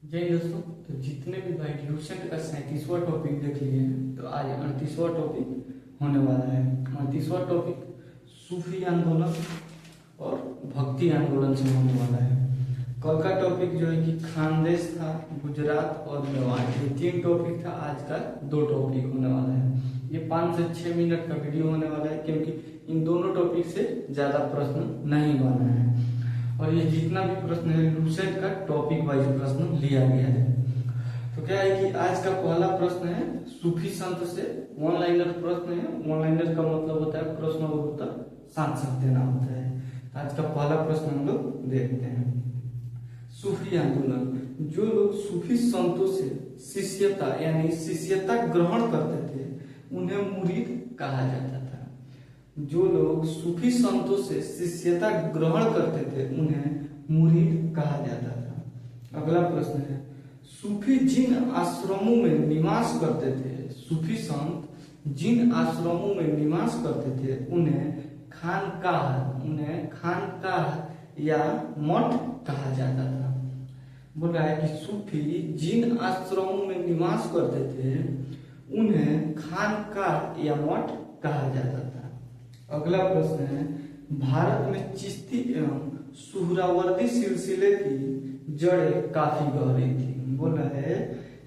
जय दोस्तों। तो जितने भी भाई ट्यूशन का 37वां टॉपिक देख लिए हैं, तो आज 38वां टॉपिक होने वाला है। 38वां टॉपिक सूफी आंदोलन और भक्ति आंदोलन से होने वाला है। कल का टॉपिक जो है कि खानदेश था, गुजरात और मेवाड़, ये 3 टॉपिक था। आज का 2 टॉपिक होने वाला है। ये 5 से 6 मिनट का वीडियो होने वाला है, क्योंकि इन दोनों टॉपिक से ज्यादा प्रश्न नहीं बना है। और ये जितना भी प्रश्न है लूसेंट का टॉपिक वाइज प्रश्न लिया गया है। तो क्या है कि आज का पहला प्रश्न है सूफी संत से वन लाइनर प्रश्न है। वन लाइनर का मतलब होता है प्रश्न और उत्तर साथ साथ देना होता है। तो आज का पहला प्रश्न हम लोग देखते हैं। सूफी आंदोलन, जो लोग सूफी संतों से शिष्यता यानी शिष्यता ग्रहण करते थे उन्हें मुरीद कहा जाता था। जो लोग सूफी संतों से शिष्यता ग्रहण करते थे उन्हें मुरीद कहा जाता था। अगला प्रश्न है सूफी जिन आश्रमों में निवास करते थे, सूफी संत जिन आश्रमों में निवास करते थे उन्हें खानकाह या मठ कहा जाता था। बोल रहा है कि सूफी जिन आश्रमों में निवास करते थे उन्हें खानकाह या मठ कहा जाता था। अगला प्रश्न है भारत में चिश्ती एवं सुहरावर्दी सिलसिले की जड़ें काफी गहरी थी। बोल रहा है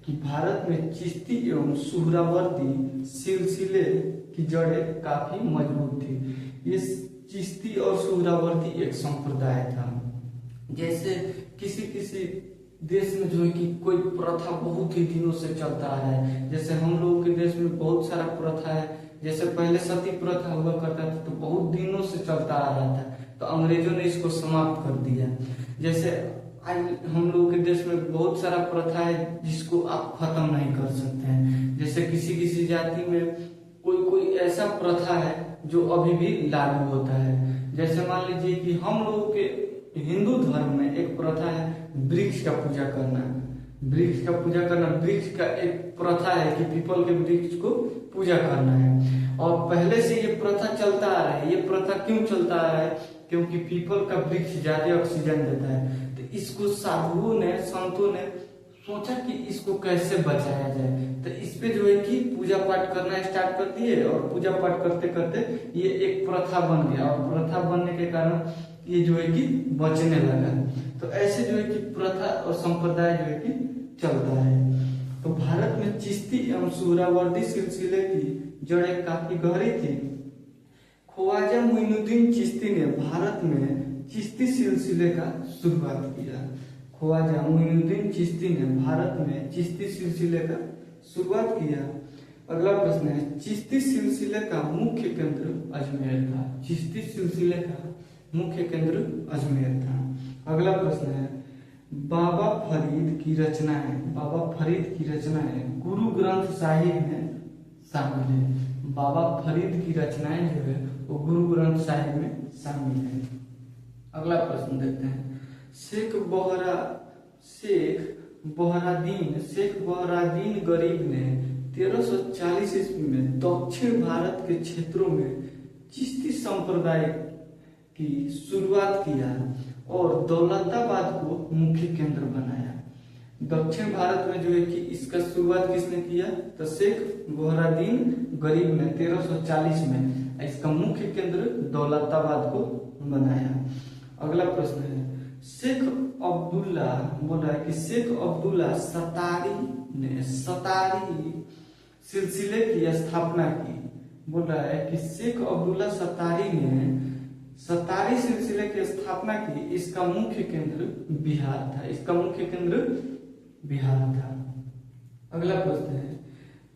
कि भारत में चिश्ती एवं सुहरावर्दी सिलसिले की जड़ें काफी मजबूत थी। ये चिश्ती और सुहरावर्दी एक संप्रदाय था। जैसे किसी देश में जो है कि कोई प्रथा बहुत ही दिनों से चलता आ रहा है। जैसे हम लोगों के देश में बहुत सारा प्रथा है। जैसे पहले सती प्रथा हुआ करता था, तो बहुत दिनों से चलता आ रहा था, तो अंग्रेजों ने इसको समाप्त कर दिया। जैसे आज हम लोगों के देश में बहुत सारा प्रथा है जिसको आप खत्म नहीं कर सकते हैं। जैसे किसी जाति में कोई ऐसा प्रथा है जो अभी भी लागू होता है। जैसे मान लीजिए कि हम लोगों के हिंदू धर्म में एक प्रथा है वृक्ष का पूजा करना। वृक्ष का पूजा करना, वृक्ष का एक प्रथा है कि पीपल के वृक्ष को पूजा करना है। और पहले से ये प्रथा चलता आ रहा है। ये प्रथा क्यों चलता आ रहा है? क्योंकि पीपल का वृक्ष ज्यादा ऑक्सीजन देता है। तो इसको साधुओं ने, संतों ने सोचा कि इसको कैसे बचाया जाए। तो इस पे जो है कि पूजा पाठ करना स्टार्ट कर दिए, और पूजा पाठ करते करते ये एक प्रथा बन गया। और प्रथा बनने के कारण ये जो है कि बचने लगा। तो ऐसे जो है कि प्रथा और संप्रदाय जो है कि चलता है। तो भारत में चिश्ती एवं सुहरावर्दी सिलसिले की जड़ें काफी गहरी थी। ख्वाजा मोइनुद्दीन चिश्ती ने भारत में चिश्ती सिलसिले का शुरुआत किया। ख्वाजा मोइनुद्दीन चिश्ती ने भारत में चिश्ती सिलसिले का शुरुआत किया। अगला प्रश्न है चिश्ती सिलसिले का मुख्य केंद्र अजमेर था। चिश्ती सिलसिले का मुख्य केंद्र अजमेर था। अगला प्रश्न है बाबा फरीद की रचनाएं। बाबा फरीद की रचनाएं गुरु ग्रंथ साहिब में शामिल है। बाबा फरीद की रचनाएं जो है वो गुरु ग्रंथ साहिब में शामिल है। अगला प्रश्न देखते हैं शेख बहरादीन गरीब ने 1340 ईस्वी में दक्षिण भारत के क्षेत्रों में चिश्ती संप्रदाय की शुरुआत किया और दौलताबाद को मुख्य केंद्र बनाया। दक्षिण भारत में जो है कि इसका शुरुआत किसने किया? तो शेख बहरादीन गरीब ने 1340 में इसका मुख्य केंद्र दौलताबाद को बनाया। अगला प्रश्न है शेख अब्दुल्ला, बोल रहा है कि शेख अब्दुल्ला सतारी सिलसिले की स्थापना की। बोल रहा है कि शेख अब्दुल्ला सतारी ने सतारी सिलसिले की स्थापना की। इसका मुख्य केंद्र बिहार था। इसका मुख्य केंद्र बिहार था। अगला प्रश्न है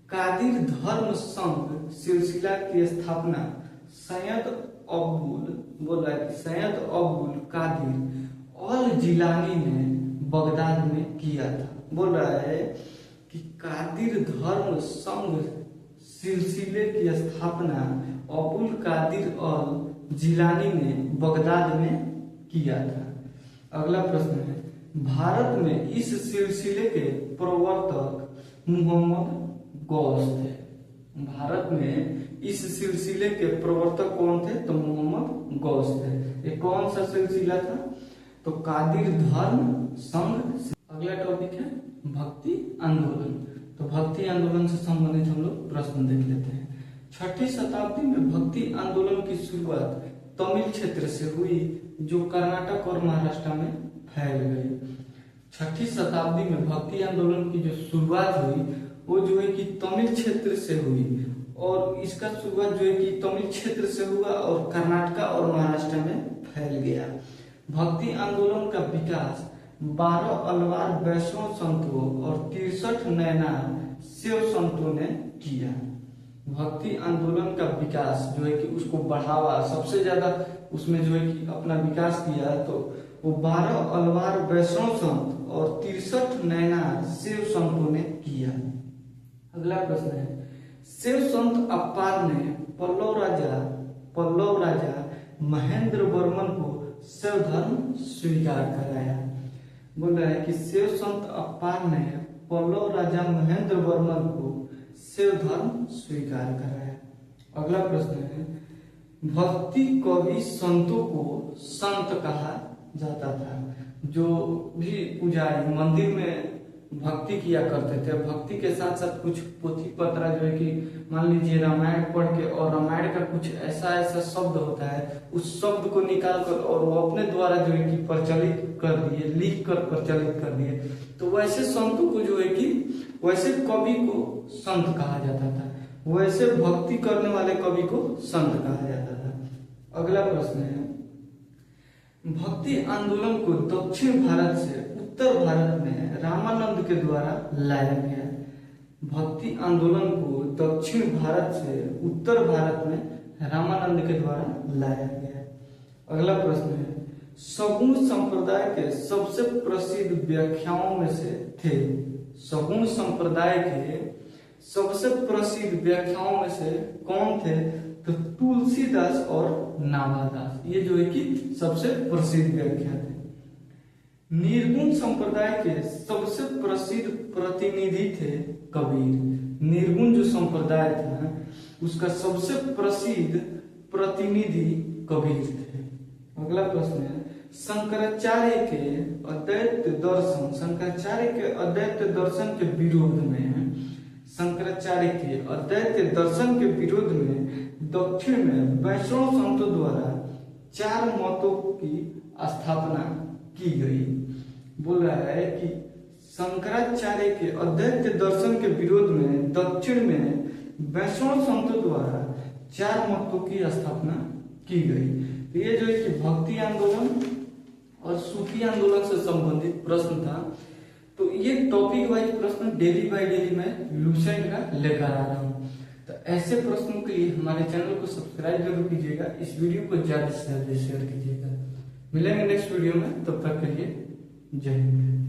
कादिर धर्म संघ सिलसिला की स्थापना सैयद अब्दुल, बोल रहा है कि सैयद अब्दुल कादिर अल जिलानी ने बगदाद में किया था। बोल रहा है कि कादिर धर्म संघ सिलसिले की स्थापना अबुल कादिर अल जिलानी ने बगदाद में किया था। अगला प्रश्न है भारत में इस सिलसिले के प्रवर्तक मोहम्मद गौस थे। भारत में इस सिलसिले के प्रवर्तक कौन थे? तो मोहम्मद गौस थे। ये कौन सा सिलसिला था? तो कादिर धर्म संघ। अगला टॉपिक है भक्ति आंदोलन। तो भक्ति आंदोलन से संबंधित हम लोग प्रश्न देख लेते हैं। 6ठी शताब्दी में भक्ति आंदोलन की शुरुआत तमिल क्षेत्र से हुई, जो कर्नाटक और महाराष्ट्र में फैल गई। 6ठी शताब्दी में भक्ति आंदोलन की जो शुरुआत हुई वो जो है कि तमिल क्षेत्र से हुई, और इसका शुरुआत जो है कि तमिल क्षेत्र से हुआ और कर्नाटक और महाराष्ट्र में फैल गया। भक्ति आंदोलन का विकास 12 अलवार वैष्णव संतों और 63 नैनार शिव संतों ने किया। भक्ति आंदोलन का विकास जो है कि उसको बढ़ावा सबसे ज्यादा उसमें जो है कि अपना विकास किया, तो वो 12 अलवार वैष्णव संत और 63 नैनार शिव संतों ने किया। अगला प्रश्न है, शिव संत अप्पार ने पल्लव राजा महेंद्र वर्मन को शैव धर्म स्वीकार कराया। बोल रहा है कि शिव संत अप्पार ने पल्लव राजा महेंद्र वर्मन को शैव धर्म स्वीकार कराया। अगला प्रश्न है, भक्ति कवि संतों को संत कहा जाता था। जो भी पुजारी मंदिर में भक्ति किया करते थे, भक्ति के साथ साथ कुछ पोथी पत्रा जो है कि मान लीजिए रामायण पढ़ के, और रामायण का कुछ ऐसा शब्द होता है, उस शब्द को निकाल कर और वो अपने द्वारा जो है कि प्रचलित कर दिए, लिख कर प्रचलित कर दिए, तो वैसे संतों को जो है कि वैसे कवि को संत कहा जाता था, वैसे भक्ति करने वाले कवि को संत कहा जाता था। अगला प्रश्न है, भक्ति आंदोलन को दक्षिण भारत से उत्तर भारत में रामानंद के द्वारा लाया गया। भक्ति आंदोलन को दक्षिण भारत से उत्तर भारत में रामानंद के द्वारा लाया गया। अगला प्रश्न है, सगुण संप्रदाय के सबसे प्रसिद्ध व्याख्याओं में से थे। सगुण संप्रदाय के सबसे प्रसिद्ध व्याख्याओं में से कौन थे? तो तुलसीदास और नाभादास, ये जो है कि सबसे प्रसिद्ध व्याख्या थे। निर्गुण संप्रदाय के सबसे प्रसिद्ध प्रतिनिधि थे कबीर। निर्गुण जो संप्रदाय था उसका सबसे प्रसिद्ध प्रतिनिधि कबीर थे। अगला प्रश्न है, शंकराचार्य के अद्वैत दर्शन के विरोध में, शंकराचार्य के अद्वैत दर्शन के विरोध में दक्षिण में वैष्णव संतों द्वारा 4 मतों की स्थापना की गई। बोल रहा है कि शंकराचार्य के अद्वैत दर्शन के विरोध में दक्षिण में वैष्णव संतों द्वारा 4 मतों की स्थापना की गई। तो ये जो है कि भक्ति आंदोलन और सूफी आंदोलन से संबंधित प्रश्न था। तो ये टॉपिक वाइज प्रश्न डेली बाय डेली मैं लुसेंट का लेकर आ रहा हूँ। तो ऐसे प्रश्नों के लिए हमारे चैनल को सब्सक्राइब जरूर कीजिएगा, इस वीडियो को ज्यादा से ज्यादा शेयर कीजिएगा। मिलेंगे नेक्स्ट वीडियो में, तब तक के लिए जय हिंद।